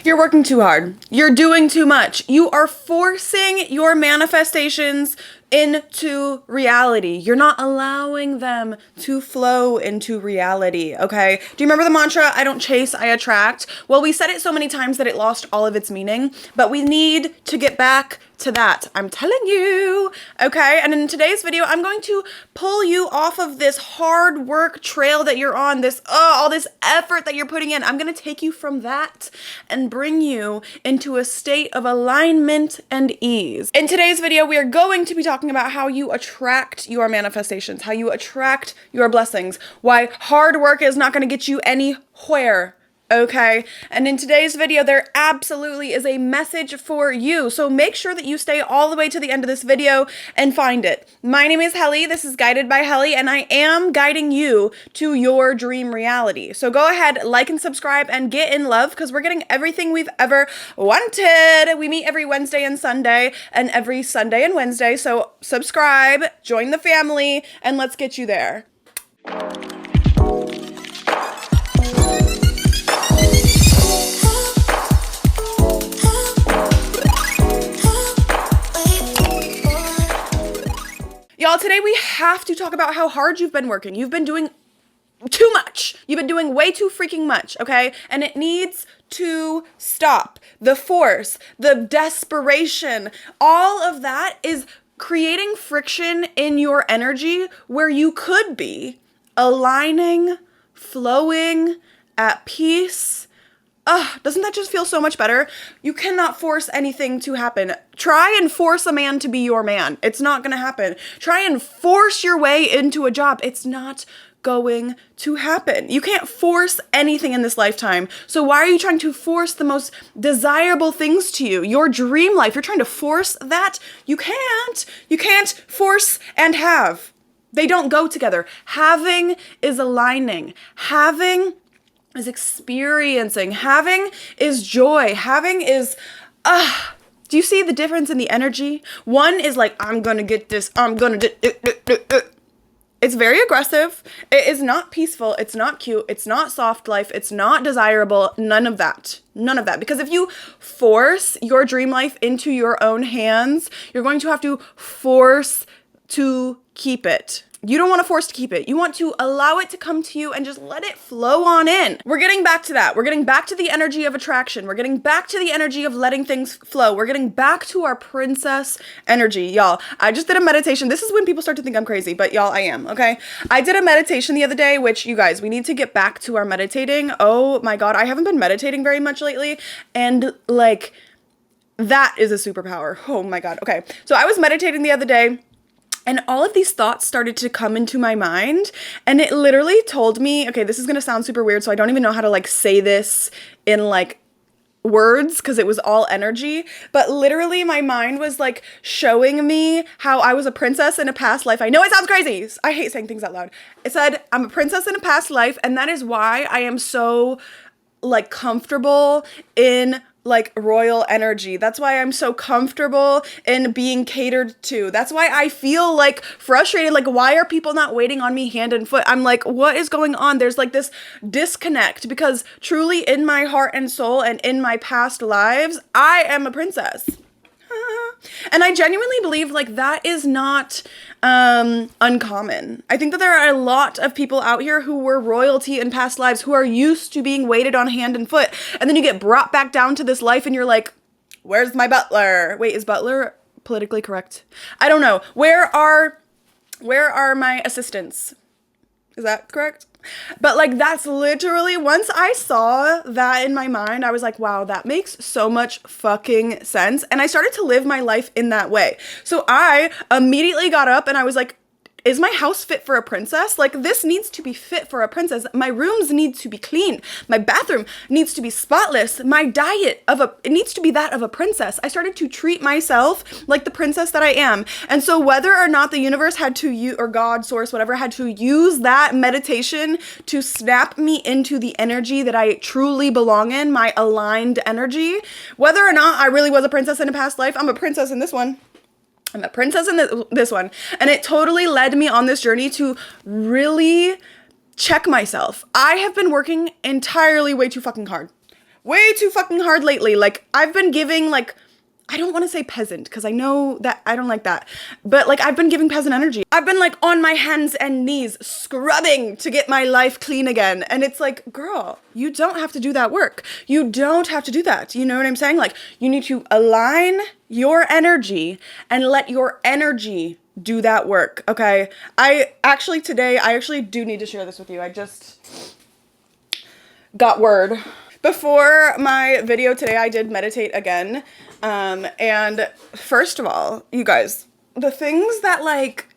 You're working too hard. You're doing too much. You are forcing your manifestations into reality. You're not allowing them to flow into reality, okay? Do you remember the mantra, I don't chase, I attract? Well, we said it so many times that it lost all of its meaning, but we need to get back to that. I'm telling you, okay? And in today's video, I'm going to pull you off of this hard work trail that you're on, this, all this effort that you're putting in. I'm going to take you from that and bring you into a state of alignment and ease. In today's video, we are going to be talking about how you attract your manifestations, how you attract your blessings, why hard work is not going to get you anywhere. Okay, and in today's video, there absolutely is a message for you. So make sure that you stay all the way to the end of this video and find it. My name is Helly. This is Guided by Helly, and I am guiding you to your dream reality. So go ahead, like and subscribe and get in love because we're getting everything we've ever wanted. We meet every Wednesday and Sunday and every Sunday and Wednesday. So subscribe, join the family, and let's get you there. Y'all, today we have to talk about how hard you've been working. You've been doing too much. You've been doing way too freaking much, okay? And it needs to stop. The force, the desperation, all of that is creating friction in your energy where you could be aligning, flowing, at peace. Doesn't that just feel so much better? You cannot force anything to happen. Try and force a man to be your man. It's not gonna happen. Try and force your way into a job. It's not going to happen. You can't force anything in this lifetime. So why are you trying to force the most desirable things to you? Your dream life, you're trying to force that? You can't. You can't force and have. They don't go together. Having is aligning. Having is experiencing. Having is joy. Having is, do you see the difference in the energy? One is like, I'm gonna get this, I'm gonna do. It's very aggressive. It is not peaceful. It's not cute. It's not soft life. It's not desirable. None of that. None of that. Because if you force your dream life into your own hands, you're going to have to force to keep it. You don't want to force to keep it. You want to allow it to come to you and just let it flow on in. We're getting back to that. We're getting back to the energy of attraction. We're getting back to the energy of letting things flow. We're getting back to our princess energy. Y'all, I just did a meditation. This is when people start to think I'm crazy, but y'all, I am, okay? I did a meditation the other day, which you guys, we need to get back to our meditating. Oh my God, I haven't been meditating very much lately. And like, that is a superpower. Oh my God. Okay. So I was meditating the other day, and all of these thoughts started to come into my mind, and it literally told me, okay, this is going to sound super weird, so I don't even know how to like say this in like words because it was all energy, but literally my mind was like showing me how I was a princess in a past life. I know it sounds crazy. I hate saying things out loud. It said, I'm a princess in a past life, and that is why I am so like comfortable in like royal energy. That's why I'm so comfortable in being catered to. That's why I feel like frustrated. Like, why are people not waiting on me hand and foot? I'm like, what is going on? There's like this disconnect because truly in my heart and soul and in my past lives, I am a princess. And I genuinely believe like that is not uncommon. I think that there are a lot of people out here who were royalty in past lives who are used to being waited on hand and foot. And then you get brought back down to this life and you're like, where's my butler? Wait, is butler politically correct? I don't know. Where are my assistants? Is that correct? But like, that's literally, once I saw that in my mind, I was like, wow, that makes so much fucking sense. And I started to live my life in that way. So I immediately got up and I was like, is my house fit for a princess? Like, this needs to be fit for a princess. My rooms need to be clean. My bathroom needs to be spotless. My diet it needs to be that of a princess. I started to treat myself like the princess that I am. And so whether or not the universe had to use, or God, source, whatever, had to use that meditation to snap me into the energy that I truly belong in, my aligned energy, whether or not I really was a princess in a past life, I'm a princess in this one. I'm a princess in this one. And it totally led me on this journey to really check myself. I have been working entirely way too fucking hard. way too fucking hard lately. Like, I've been giving, like, I don't want to say peasant because I know that I don't like that. But like, I've been giving peasant energy. I've been like on my hands and knees scrubbing to get my life clean again. And it's like, girl, you don't have to do that work. You don't have to do that. You know what I'm saying? Like, you need to align your energy and let your energy do that work. Okay. Today, I actually do need to share this with you. I just got word. Before my video today, I did meditate again. And first of all, you guys, the things that like,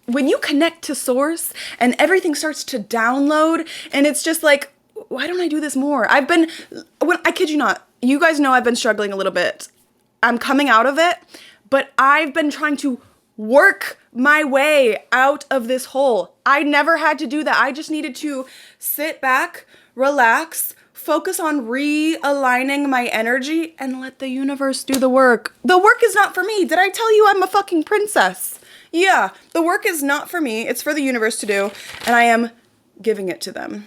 when you connect to source and everything starts to download and it's just like, why don't I do this more? I kid you not, you guys know I've been struggling a little bit. I'm coming out of it, but I've been trying to work my way out of this hole. I never had to do that. I just needed to sit back, relax, focus on realigning my energy and let the universe do the work. The work is not for me. Did I tell you I'm a fucking princess? Yeah, the work is not for me. It's for the universe to do, and I am giving it to them.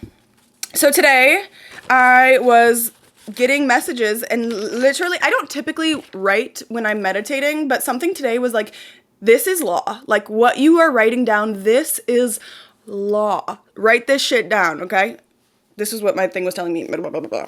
So today I was getting messages and literally, I don't typically write when I'm meditating, but something today was like, this is law. Like, what you are writing down, this is law. Write this shit down, okay? This is what my thing was telling me, blah, blah, blah, blah.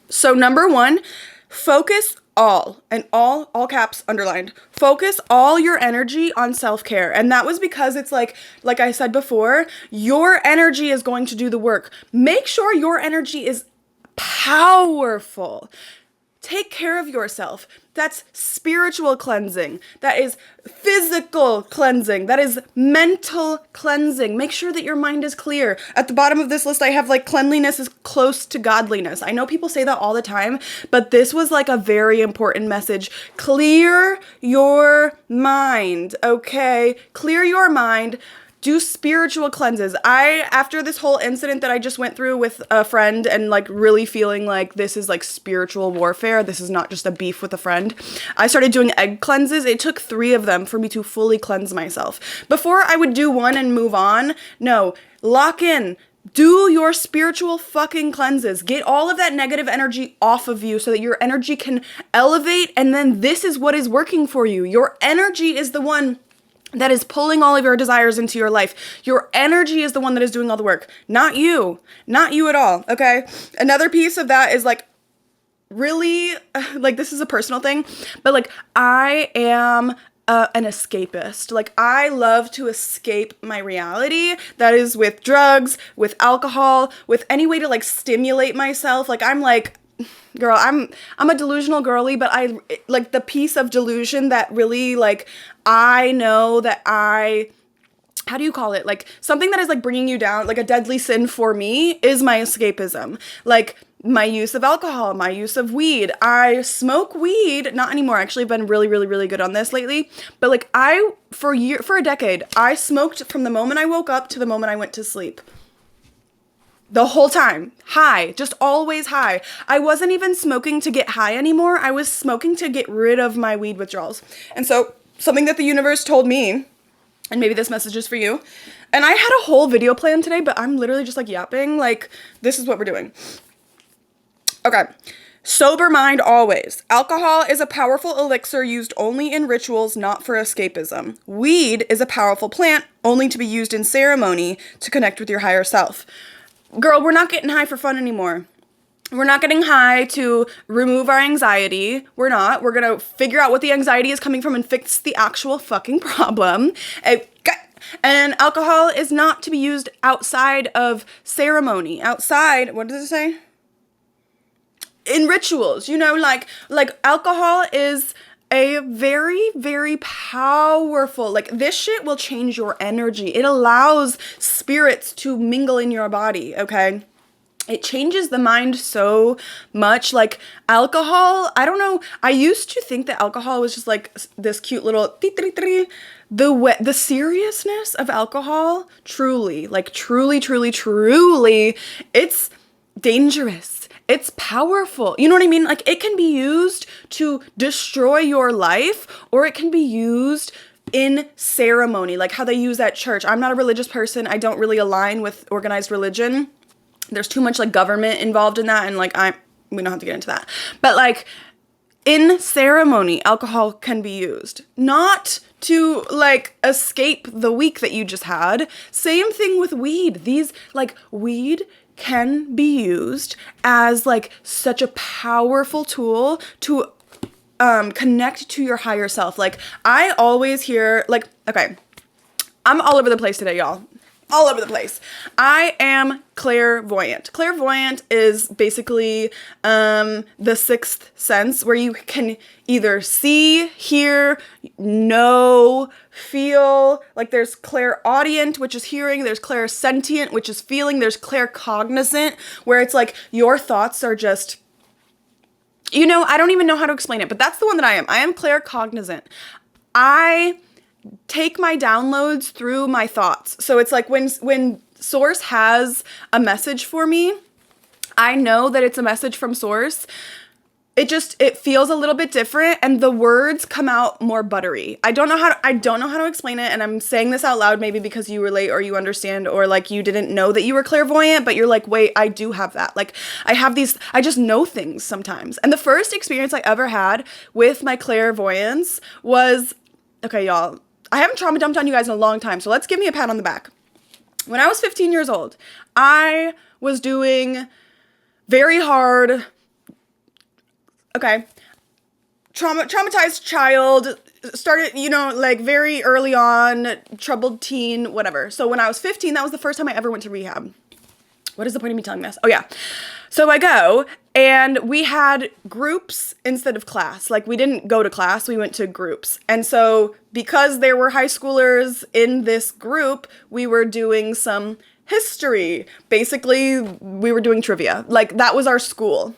So number one, focus all, and all caps underlined, focus all your energy on self-care. And that was because it's like I said before, your energy is going to do the work. Make sure your energy is powerful. Take care of yourself. That's spiritual cleansing. That is physical cleansing. That is mental cleansing. Make sure that your mind is clear. At the bottom of this list, I have like cleanliness is close to godliness. I know people say that all the time, but this was like a very important message. Clear your mind, okay? Clear your mind. Do spiritual cleanses. After this whole incident that I just went through with a friend and like really feeling like this is like spiritual warfare, this is not just a beef with a friend, I started doing egg cleanses. It took 3 of them for me to fully cleanse myself. Before I would do one and move on. No, lock in. Do your spiritual fucking cleanses. Get all of that negative energy off of you so that your energy can elevate, and then this is what is working for you. Your energy is the one that is pulling all of your desires into your life. Your energy is the one that is doing all the work, not you. Not you at all, okay? Another piece of that is like, really, like this is a personal thing, but like I am an escapist. Like I love to escape my reality. That is with drugs, with alcohol, with any way to like stimulate myself. Like I'm like, girl, I'm a delusional girly, but I like the piece of delusion that really like, I know that how do you call it? Like something that is like bringing you down, like a deadly sin for me is my escapism. Like my use of alcohol, my use of weed. I smoke weed, not anymore. Actually, I've been really, really, really good on this lately. But like for a decade, I smoked from the moment I woke up to the moment I went to sleep. The whole time. High. Just always high. I wasn't even smoking to get high anymore. I was smoking to get rid of my weed withdrawals. And so something that the universe told me, and maybe this message is for you, and I had a whole video plan today, but I'm literally just like yapping. Like, this is what we're doing. Okay. Sober mind always. Alcohol is a powerful elixir used only in rituals, not for escapism. Weed is a powerful plant only to be used in ceremony to connect with your higher self. Girl, we're not getting high for fun anymore. We're not getting high to remove our anxiety. We're not. We're going to figure out what the anxiety is coming from and fix the actual fucking problem. And alcohol is not to be used outside of ceremony. Outside, what does it say? In rituals, you know, like alcohol is a very, very powerful, like this shit will change your energy. It allows spirits to mingle in your body, okay? It changes the mind so much. Like alcohol, I don't know. I used to think that alcohol was just like this cute little the seriousness of alcohol, truly, it's dangerous. It's powerful. You know what I mean? Like it can be used to destroy your life, or it can be used in ceremony, like how they use at church. I'm not a religious person. I don't really align with organized religion. There's too much like government involved in that, and like we don't have to get into that. But like in ceremony, alcohol can be used. Not to like escape the week that you just had. Same thing with weed. These like weed can be used as like such a powerful tool to connect to your higher self. Like I always hear like, okay, I'm all over the place today, y'all. All over the place. I am clairvoyant. Clairvoyant is basically the sixth sense, where you can either see, hear, know, feel. Like there's clairaudient, which is hearing. There's clairsentient, which is feeling. There's claircognizant, where it's like your thoughts are just, you know, I don't even know how to explain it, but that's the one that I am. I am claircognizant. I take my downloads through my thoughts. So it's like when Source has a message for me, I know that it's a message from Source. It feels a little bit different, and the words come out more buttery. I don't know how to explain it, and I'm saying this out loud maybe because you relate or you understand, or like you didn't know that you were clairvoyant, but you're like, wait, I do have that. Like I just know things sometimes. And the first experience I ever had with my clairvoyance was, okay, y'all, I haven't trauma dumped on you guys in a long time, so let's give me a pat on the back. When I was 15 years old, I was doing very hard, traumatized child, started, you know, like very early on, troubled teen, whatever. So when I was 15, that was the first time I ever went to rehab. What is the point of me telling this? Oh yeah. So I go, and we had groups instead of class. Like we didn't go to class, we went to groups. And so because there were high schoolers in this group, we were doing some history. Basically, we were doing trivia. Like that was our school.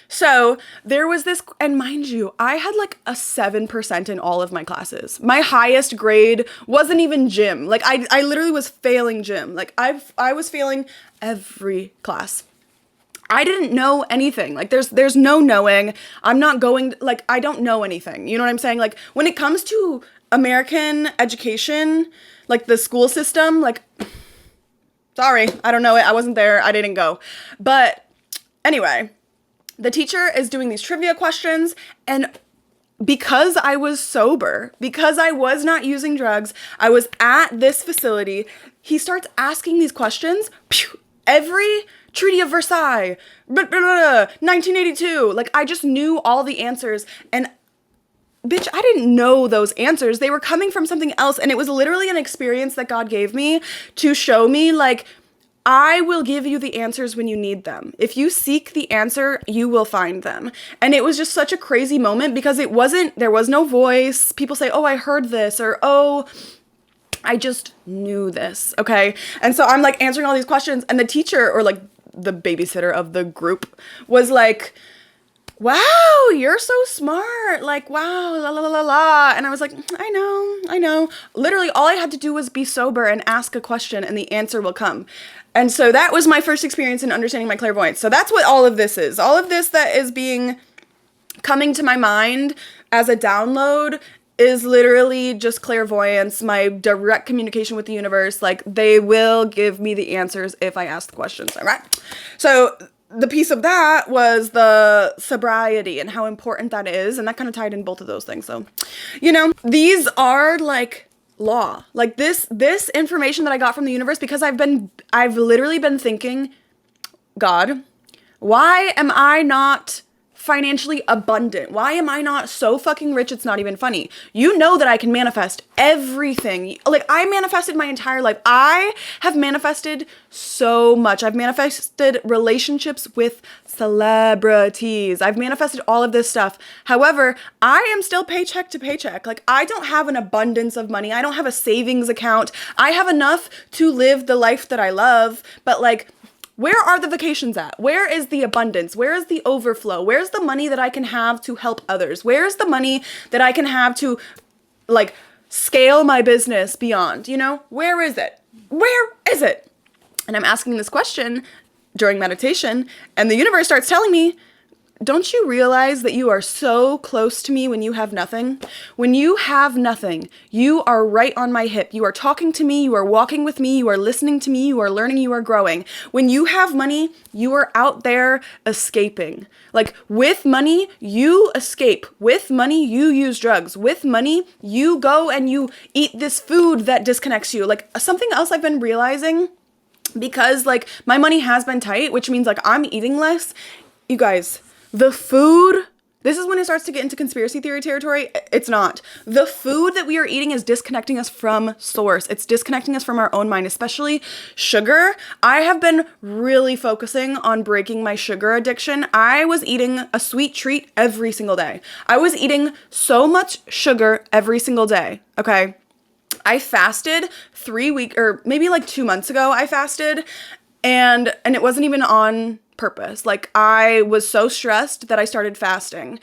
So there was this, and mind you, I had like a 7% in all of my classes. My highest grade wasn't even gym. Like I literally was failing gym. Like I was failing every class. I didn't know anything. Like there's no knowing. I'm not going, like I don't know anything. You know what I'm saying? Like when it comes to American education, like the school system, like sorry, I don't know it. I wasn't there. I didn't go. But anyway, the teacher is doing these trivia questions, and because I was sober, because I was not using drugs, I was at this facility, he starts asking these questions. Every Treaty of Versailles, 1982, like I just knew all the answers, and bitch, I didn't know those answers. They were coming from something else, and it was literally an experience that God gave me to show me, like, I will give you the answers when you need them. If you seek the answer, you will find them. And it was just such a crazy moment because there was no voice. People say, oh, I heard this, or, oh, I just knew this, okay? And so I'm like answering all these questions, and the teacher, or like the babysitter of the group, was like, wow, you're so smart. Like, wow, la la la la la. And I was like, I know. Literally, all I had to do was be sober and ask a question, and the answer will come. And so that was my first experience in understanding my clairvoyance. So that's what all of this is. All of this that is coming to my mind as a download is literally just clairvoyance, my direct communication with the universe. Like, they will give me the answers if I ask the questions, all right? So the piece of that was the sobriety and how important that is, and that kind of tied in both of those things. So, you know, these are like law. Like this information that I got from the universe, because I've literally been thinking, God, why am I not financially abundant? Why am I not so fucking rich it's not even funny? You know that I can manifest everything. Like, I manifested my entire life. I have manifested so much. I've manifested relationships with celebrities. I've manifested all of this stuff. However, I am still paycheck to paycheck. Like, I don't have an abundance of money. I don't have a savings account. I have enough to live the life that I love, but like, where are the vacations at? Where is the abundance? Where is the overflow? Where's the money that I can have to help others? Where's the money that I can have to, like, scale my business beyond? You know, where is it? Where is it? And I'm asking this question during meditation, and the universe starts telling me, don't you realize that you are so close to me when you have nothing? When you have nothing, you are right on my hip. You are talking to me, you are walking with me, you are listening to me, you are learning, you are growing. When you have money, you are out there escaping. Like, with money, you escape. With money, you use drugs. With money, you go and you eat this food that disconnects you. Like, something else I've been realizing, because like my money has been tight, which means like I'm eating less. You guys, the food, this is when it starts to get into conspiracy theory territory. It's not. The food that we are eating is disconnecting us from source. It's disconnecting us from our own mind, especially sugar. I have been really focusing on breaking my sugar addiction. I was eating a sweet treat every single day. I was eating so much sugar every single day, okay? I fasted 3 weeks, or maybe like 2 months ago I fasted, and it wasn't even on purpose. Like, I was so stressed that I started fasting.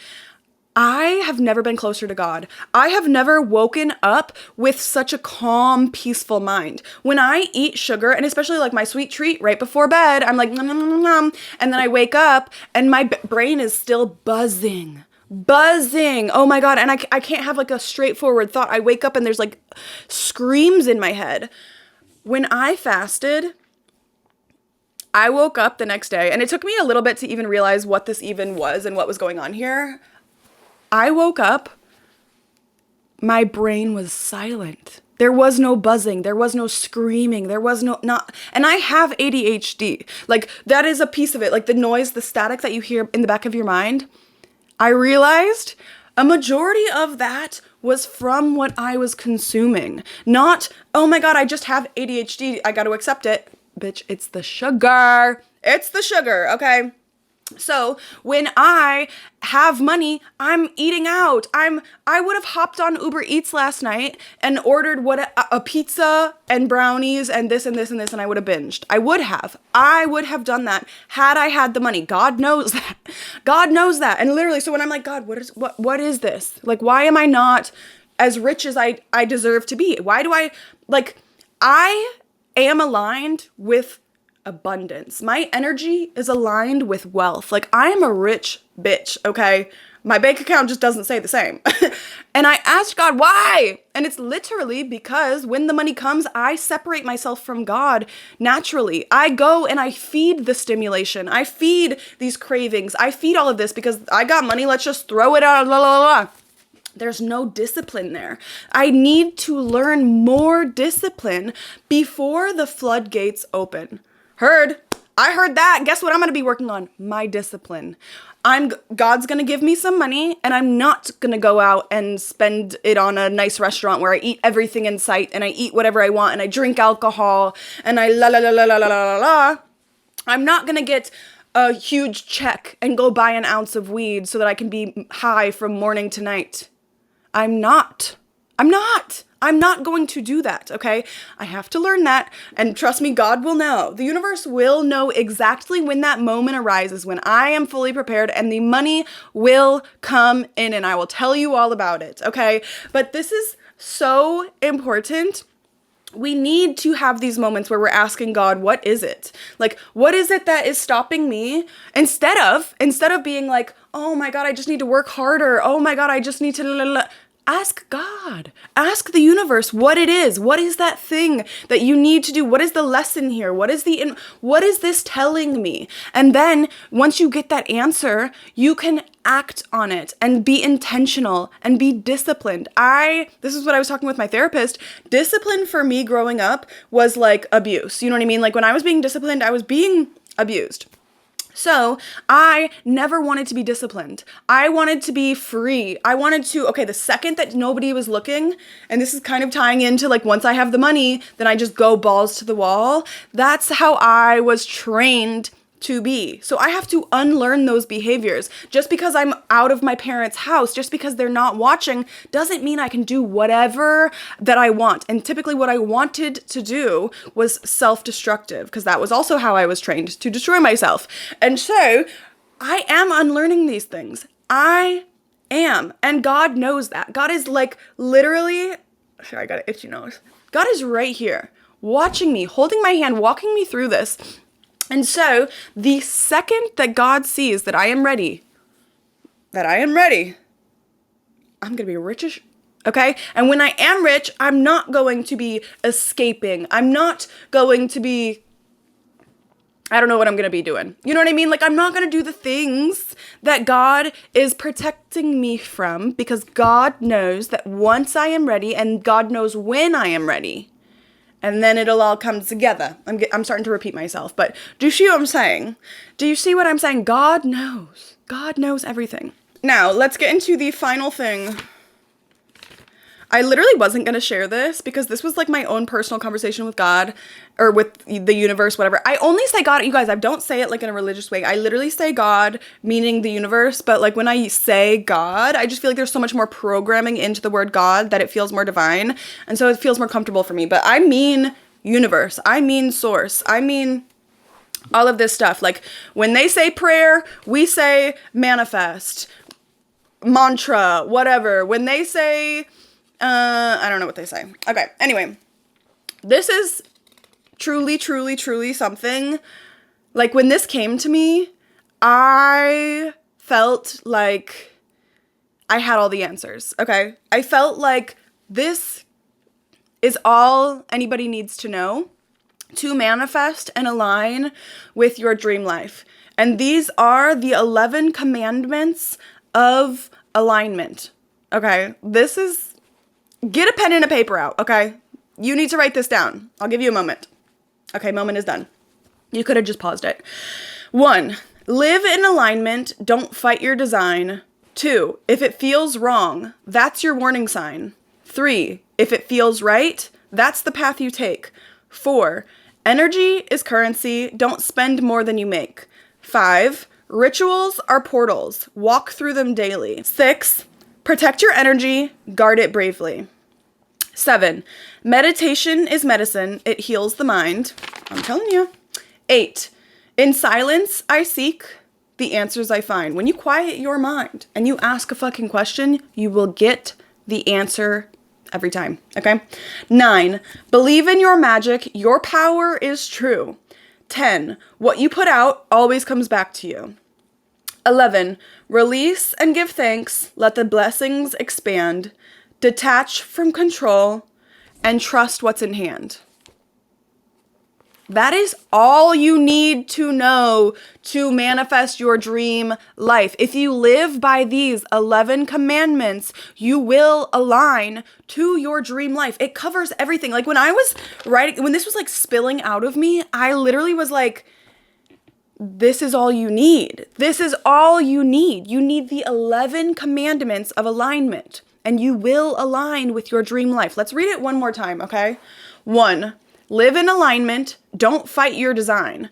I have never been closer to God. I have never woken up with such a calm, peaceful mind. When I eat sugar, and especially like my sweet treat right before bed, I'm like, nom, nom, nom, nom, and then I wake up and my brain is still buzzing. Oh my God. And I can't have like a straightforward thought. I wake up and there's like screams in my head. When I fasted, I woke up the next day, and it took me a little bit to even realize what this even was and what was going on here. I woke up, my brain was silent. There was no buzzing. There was no screaming. There was and I have ADHD. Like, that is a piece of it. Like, the noise, the static that you hear in the back of your mind. I realized a majority of that was from what I was consuming. Not, oh my God, I just have ADHD, I got to accept it. Bitch, it's the sugar. It's the sugar, okay? So when I have money, I'm eating out. I would have hopped on Uber Eats last night and ordered a pizza and brownies and this and this and this, and I would have binged. I would have done that had I had the money. God knows that. God knows that. And literally, so when I'm like, God, what is this? Like, why am I not as rich as I deserve to be? Why do I am aligned with abundance. My energy is aligned with wealth. Like, I am a rich bitch, okay? My bank account just doesn't say the same. And I asked God, why? And it's literally because when the money comes, I separate myself from God naturally. I go and I feed the stimulation. I feed these cravings. I feed all of this because I got money. Let's just throw it out. La, la, la, la. There's no discipline there. I need to learn more discipline before the floodgates open. I heard that. Guess what I'm going to be working on? My discipline. God's going to give me some money, and I'm not going to go out and spend it on a nice restaurant where I eat everything in sight and I eat whatever I want and I drink alcohol and I la la la la la la la la. I'm not going to get a huge check and go buy an ounce of weed so that I can be high from morning to night. I'm not going to do that, okay? I have to learn that, and trust me, God will know. The universe will know exactly when that moment arises, when I am fully prepared, and the money will come in, and I will tell you all about it, okay? But this is so important. We need to have these moments where we're asking God, what is it? Like, what is it that is stopping me? Instead of being like, oh my God, I just need to work harder. Oh my God, I just need to... Ask God. Ask the universe what it is. What is that thing that you need to do? What is the lesson here? What is this telling me? And then once you get that answer, you can act on it and be intentional and be disciplined. This is what I was talking with my therapist. Discipline for me growing up was like abuse. You know what I mean? Like, when I was being disciplined, I was being abused. So I never wanted to be disciplined. I wanted to be free. The second that nobody was looking, and this is kind of tying into like, once I have the money, then I just go balls to the wall. That's how I was trained to be. So I have to unlearn those behaviors. Just because I'm out of my parents' house, just because they're not watching, doesn't mean I can do whatever that I want. And typically what I wanted to do was self-destructive, because that was also how I was trained, to destroy myself. And so I am unlearning these things. I am. And God knows that. God is like literally, sorry, I got an itchy nose. God is right here, watching me, holding my hand, walking me through this. And so the second that God sees that I am ready, that I am ready, I'm going to be rich. Okay? And when I am rich, I'm not going to be escaping. I'm not going to be, I don't know what I'm going to be doing. You know what I mean? Like, I'm not going to do the things that God is protecting me from, because God knows that once I am ready, and God knows when I am ready, and then it'll all come together. I'm starting to repeat myself, but do you see what I'm saying? Do you see what I'm saying? God knows. God knows everything. Now, let's get into the final thing. I literally wasn't going to share this because this was like my own personal conversation with God, or with the universe, whatever. I only say God, you guys, I don't say it like in a religious way. I literally say God, meaning the universe. But like when I say God, I just feel like there's so much more programming into the word God that it feels more divine. And so it feels more comfortable for me. But I mean universe. I mean source. I mean all of this stuff. Like when they say prayer, we say manifest, mantra, whatever. When they say... I don't know what they say. Okay, anyway. This is truly, truly, truly something. Like, when this came to me, I felt like I had all the answers, okay? I felt like this is all anybody needs to know to manifest and align with your dream life. And these are the 11 commandments of alignment, okay? This is... Get a pen and a paper out, okay? You need to write this down. I'll give you a moment. Okay, moment is done. You could have just paused it. 1, live in alignment. Don't fight your design. 2, if it feels wrong, that's your warning sign. 3, if it feels right, that's the path you take. 4, energy is currency. Don't spend more than you make. 5, rituals are portals. Walk through them daily. 6, protect your energy, guard it bravely. 7, meditation is medicine. It heals the mind. I'm telling you. 8, in silence I seek, the answers I find. When you quiet your mind and you ask a fucking question, you will get the answer every time, okay? 9, believe in your magic. Your power is true. 10, what you put out always comes back to you. 11, release and give thanks. Let the blessings expand. Detach from control and trust what's in hand. That is all you need to know to manifest your dream life. If you live by these 11 commandments, you will align to your dream life. It covers everything. Like when I was writing, when this was like spilling out of me, I literally was like, this is all you need. This is all you need. You need the 11 commandments of alignment, and you will align with your dream life. Let's read it one more time, okay? 1, live in alignment. Don't fight your design.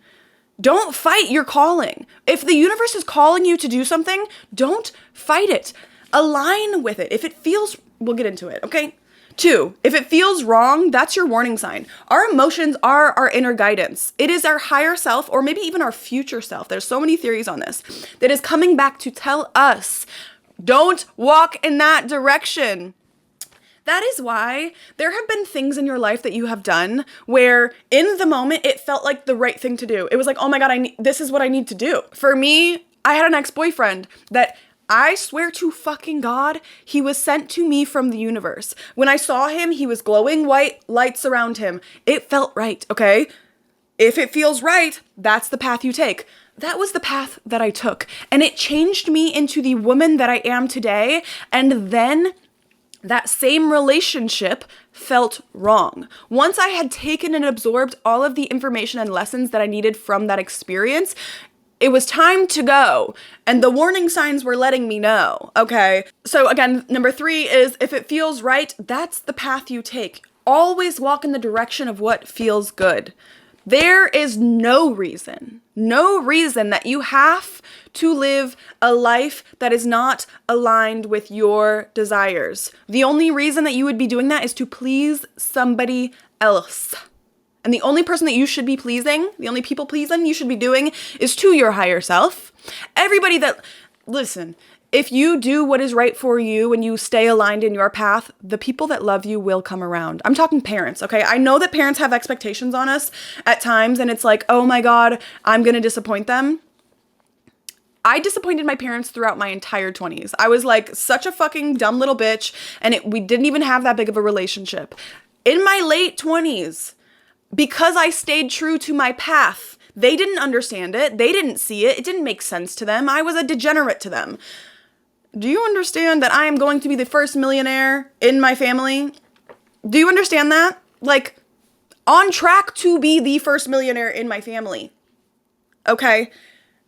Don't fight your calling. If the universe is calling you to do something, don't fight it. Align with it. If it feels, we'll get into it, okay? 2, if it feels wrong, that's your warning sign. Our emotions are our inner guidance. It is our higher self, or maybe even our future self. There's so many theories on this, that is coming back to tell us, don't walk in that direction. That is why there have been things in your life that you have done where in the moment it felt like the right thing to do. It was like, oh my God, this is what I need to do. For me, I had an ex-boyfriend that I swear to fucking God, he was sent to me from the universe. When I saw him, he was glowing white lights around him. It felt right, okay? If it feels right, that's the path you take. That was the path that I took. And it changed me into the woman that I am today. And then that same relationship felt wrong. Once I had taken and absorbed all of the information and lessons that I needed from that experience, it was time to go, and the warning signs were letting me know, okay? So again, number 3 is if it feels right, that's the path you take. Always walk in the direction of what feels good. There is no reason that you have to live a life that is not aligned with your desires. The only reason that you would be doing that is to please somebody else. And the only person that you should be pleasing, the only people pleasing you should be doing is to your higher self. Everybody that, listen, if you do what is right for you and you stay aligned in your path, the people that love you will come around. I'm talking parents, okay? I know that parents have expectations on us at times and it's like, oh my God, I'm gonna disappoint them. I disappointed my parents throughout my entire 20s. I was like such a fucking dumb little bitch, and we didn't even have that big of a relationship. In my late 20s, because I stayed true to my path, they didn't understand it. They didn't see it. It didn't make sense to them. I was a degenerate to them. Do you understand that I am going to be the first millionaire in my family? Do you understand that? Like, on track to be the first millionaire in my family. Okay?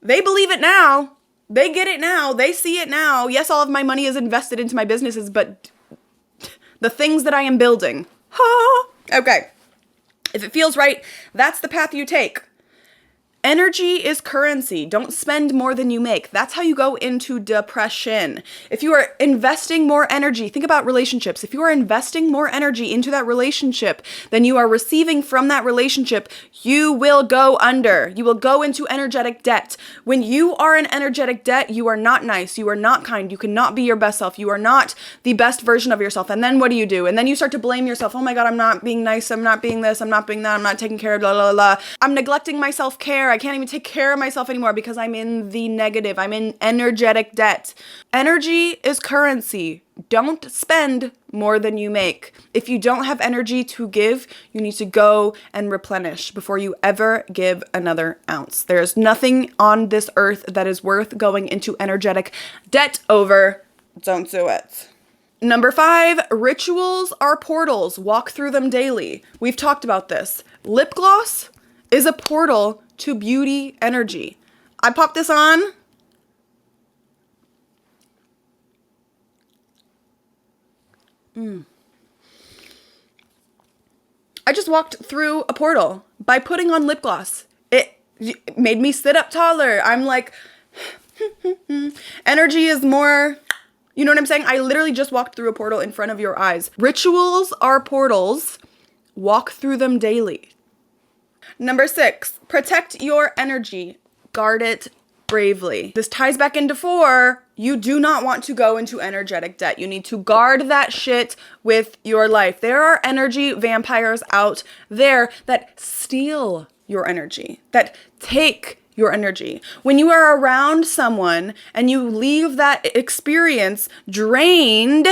They believe it now. They get it now. They see it now. Yes, all of my money is invested into my businesses, but the things that I am building. Okay. If it feels right, that's the path you take. Energy is currency. Don't spend more than you make. That's how you go into depression. If you are investing more energy, think about relationships. If you are investing more energy into that relationship than you are receiving from that relationship, you will go under. You will go into energetic debt. When you are in energetic debt, you are not nice. You are not kind. You cannot be your best self. You are not the best version of yourself. And then what do? And then you start to blame yourself. Oh my God, I'm not being nice. I'm not being this. I'm not being that. I'm not taking care of blah, blah, blah. I'm neglecting my self-care. I can't even take care of myself anymore because I'm in the negative. I'm in energetic debt. Energy is currency. Don't spend more than you make. If you don't have energy to give, you need to go and replenish before you ever give another ounce. There is nothing on this earth that is worth going into energetic debt over. Don't do it. Number 5, rituals are portals. Walk through them daily. We've talked about this. Lip gloss is a portal to beauty energy. I pop this on. I just walked through a portal by putting on lip gloss. It made me sit up taller. I'm like, energy is more, you know what I'm saying? I literally just walked through a portal in front of your eyes. Rituals are portals. Walk through them daily. Number 6, protect your energy. Guard it bravely. This ties back into 4. You do not want to go into energetic debt. You need to guard that shit with your life. There are energy vampires out there that steal your energy, that take your energy. When you are around someone and you leave that experience drained,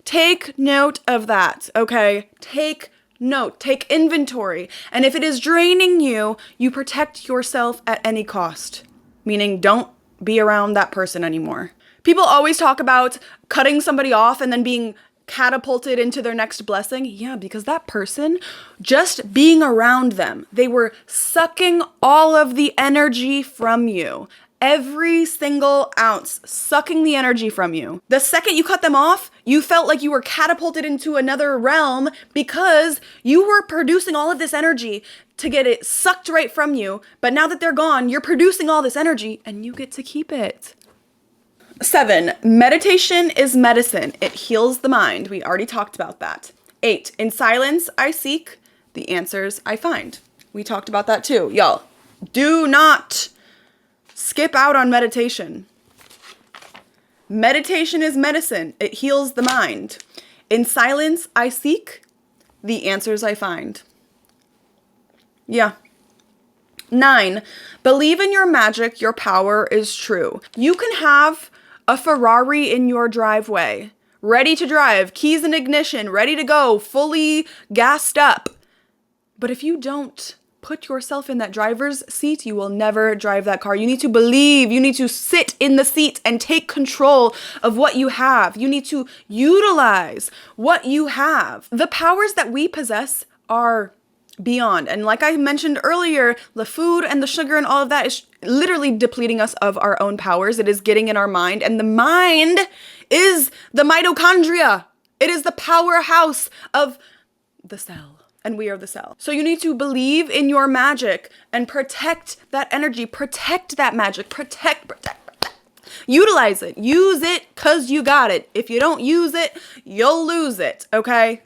take note of that, okay? Take note, take inventory. And if it is draining you, you protect yourself at any cost. Meaning don't be around that person anymore. People always talk about cutting somebody off and then being catapulted into their next blessing. Yeah, because that person, just being around them, they were sucking all of the energy from you. Every single ounce, sucking the energy from you. The second you cut them off, you felt like you were catapulted into another realm because you were producing all of this energy to get it sucked right from you. But now that they're gone, you're producing all this energy and you get to keep it. 7, meditation is medicine. It heals the mind. We already talked about that. 8, in silence I seek, the answers I find. We talked about that too. Y'all, do not skip out on meditation. Meditation is medicine. It heals the mind. In silence I seek, the answers I find. Yeah. 9, believe in your magic. Your power is true. You can have a Ferrari in your driveway, ready to drive, keys in ignition, ready to go, fully gassed up. But if you don't put yourself in that driver's seat, you will never drive that car. You need to believe. You need to sit in the seat and take control of what you have. You need to utilize what you have. The powers that we possess are beyond. And like I mentioned earlier, the food and the sugar and all of that is literally depleting us of our own powers. It is getting in our mind. And the mind is the mitochondria. It is the powerhouse of the cell. And we are the cell. So you need to believe in your magic and protect that energy. Protect that magic. Protect. Utilize it. Use it because you got it. If you don't use it, you'll lose it. Okay?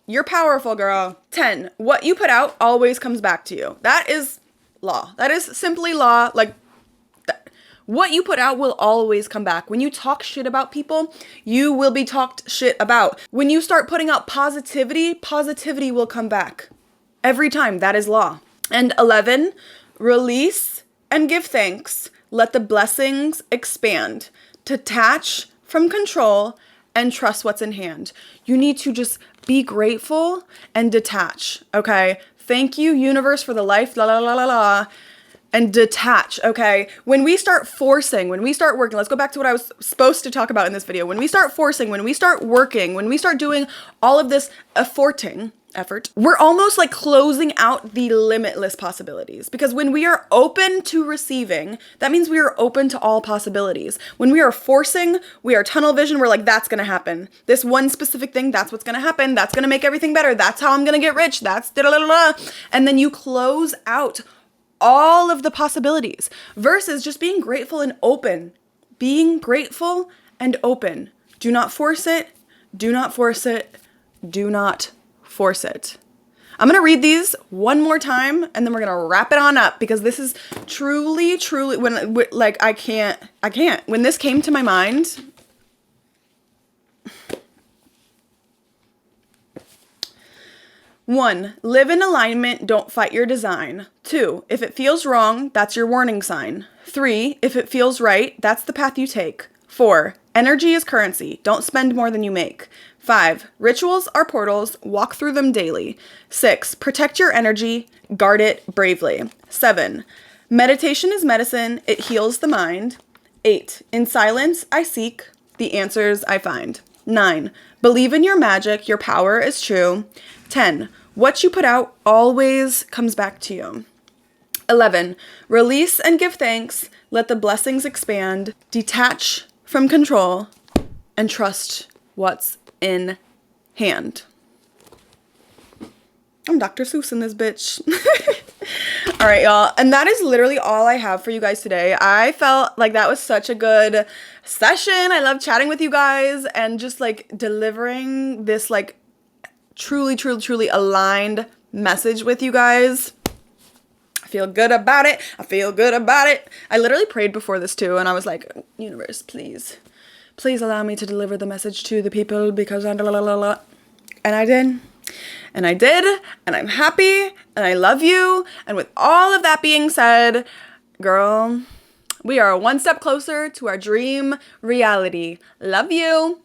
You're powerful, girl. 10, what you put out always comes back to you. That is law. That is simply law. Like, what you put out will always come back. When you talk shit about people, you will be talked shit about. When you start putting out positivity, positivity will come back. Every time. That is law. And 11, release and give thanks. let the blessings expand. Detach from control and trust what's in hand. You need to just be grateful and detach, okay? Thank you, universe, for the life, la la la la la. And detach, okay? When we start forcing, when we start working, let's go back to what I was supposed to talk about in this video. When we start forcing, when we start working, when we start doing all of this effort, we're almost like closing out the limitless possibilities. Because when we are open to receiving, that means we are open to all possibilities. When we are forcing, we are tunnel vision, we're like, that's gonna happen. This one specific thing, that's what's gonna happen. That's gonna make everything better. That's how I'm gonna get rich. That's da-da-da-da-da. And then you close out all of the possibilities versus just being grateful and open. Being grateful and open. Do not force it. Do not force it. Do not force it. I'm going to read these one more time and then we're going to wrap it on up because this is truly when like I can't. When this came to my mind, 1, live in alignment, don't fight your design. 2, if it feels wrong, that's your warning sign. 3, if it feels right, that's the path you take. 4, energy is currency, don't spend more than you make. 5, rituals are portals, walk through them daily. 6, protect your energy, guard it bravely. 7, meditation is medicine, it heals the mind. 8, in silence I seek, the answers I find. 9, believe in your magic, your power is true. 10, what you put out always comes back to you. 11, release and give thanks, let the blessings expand, detach from control, and trust what's in hand. I'm Dr. Seuss in this bitch. All right, y'all. And that is literally all I have for you guys today. I felt like that was such a good session. I love chatting with you guys and just like delivering this like truly aligned message with you guys. I feel good about it. I literally prayed before this too, and I was like, universe, please allow me to deliver the message to the people because and I did. And I'm happy, and I love you. And with all of that being said, girl, we are one step closer to our dream reality. Love you.